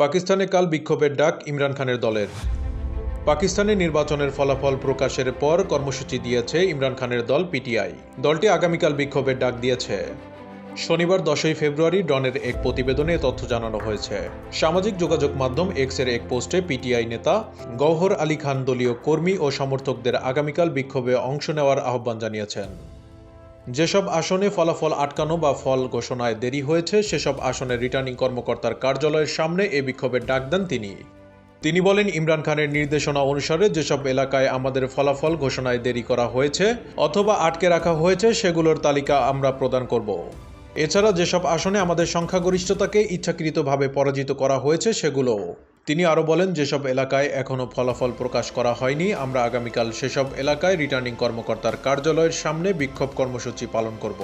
পাকিস্তানে কাল বিক্ষোভের ডাক ইমরান খানের দলের। পাকিস্তানে নির্বাচনের ফলাফল প্রকাশের পর কর্মসূচি দিয়েছে ইমরান খানের দল পিটিআই। দলটি আগামীকাল বিক্ষোভের ডাক দিয়েছে। শনিবার 10ই ফেব্রুয়ারি ডনের এক প্রতিবেদনে তথ্য জানানো হয়েছে। সামাজিক যোগাযোগ মাধ্যম এক্সের এক পোস্টে পিটিআই নেতা গওহর আলী খান দলীয় কর্মী ও সমর্থকদের আগামীকাল বিক্ষোভে অংশ নেওয়ার আহ্বান জানিয়েছেন। যেসব আসনে ফলাফল আটকানো বা ফল ঘোষণায় দেরি হয়েছে সেসব আসনের রিটার্নিং কর্মকর্তার কার্যালয়ের সামনে এ বিক্ষোভের ডাক দেন তিনি বলেন, ইমরান খানের নির্দেশনা অনুসারে যেসব এলাকায় আমাদের ফলাফল ঘোষণায় দেরি করা হয়েছে অথবা আটকে রাখা হয়েছে সেগুলোর তালিকা আমরা প্রদান করব। এছাড়া যেসব আসনে আমাদের সংখ্যাগরিষ্ঠতাকে ইচ্ছাকৃতভাবে পরাজিত করা হয়েছে সেগুলোও। তিনি আরও বলেন, যেসব এলাকায় এখনও ফলাফল প্রকাশ করা হয়নি আমরা আগামীকাল সেসব এলাকায় রিটার্নিং কর্মকর্তার কার্যালয়ের সামনে বিক্ষোভ কর্মসূচি পালন করব।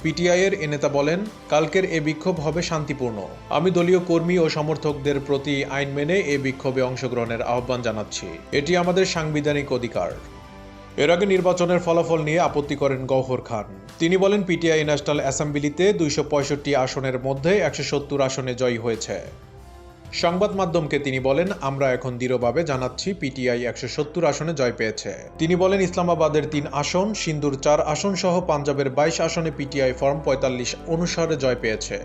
পিটিআইয়ের এ নেতা বলেন, কালকের এ বিক্ষোভ হবে শান্তিপূর্ণ। আমি দলীয় কর্মী ও সমর্থকদের প্রতি আইন মেনে এ বিক্ষোভে অংশগ্রহণের আহ্বান জানাচ্ছি। এটি আমাদের সাংবিধানিক অধিকার। এর আগে নির্বাচনের ফলাফল নিয়ে আপত্তি করেন গওহর খান। তিনি বলেন, পিটিআই ন্যাশনাল অ্যাসেম্বলিতে 265 আসনের মধ্যে 170 আসনে জয়ী হয়েছে। সংবাদ মাধ্যমকে তিনি বলেন, আমরা এখন দৃঢ়ভাবে জানাচ্ছি পিটিআই 170 আসনে জয় পেয়েছে। তিনি বলেন, ইসলামাবাদের 3 আসন, সিন্ধুর 4 আসন সহ পাঞ্জাবের 22 আসনে পিটিআই ফর্ম 45 অনুসারে জয় পেয়েছে।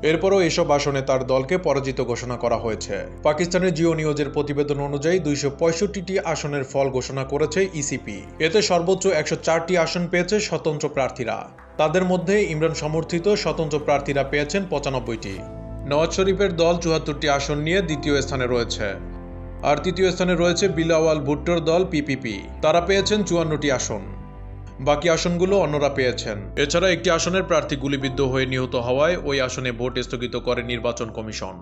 এরপরও এসব আসনে তার দলকে পরাজিত ঘোষণা করা হয়েছে। পাকিস্তানের জিও নিউজের প্রতিবেদন অনুযায়ী 265টি আসনের ফল ঘোষণা করেছে ইসিপি। এতে সর্বোচ্চ 104টি আসন পেয়েছে স্বতন্ত্র প্রার্থীরা। তাদের মধ্যে ইমরান সমর্থিত স্বতন্ত্র প্রার্থীরা পেয়েছেন 95টি। নওয়াজ শরীফের দল 74টি আসন নিয়ে দ্বিতীয় স্থানে রয়েছে। আর তৃতীয় স্থানে রয়েছে বিলাওয়াল ভুট্টোর দল পিপিপি। তারা পেয়েছেন 54টি আসন। বাকি আসনগুলো অন্যরা পেয়েছেন। এছাড়া একটি আসনের প্রার্থী গুলিবিদ্ধ হয়ে নিহত হওয়ায় ওই আসনে ভোট স্থগিত করে নির্বাচন কমিশন।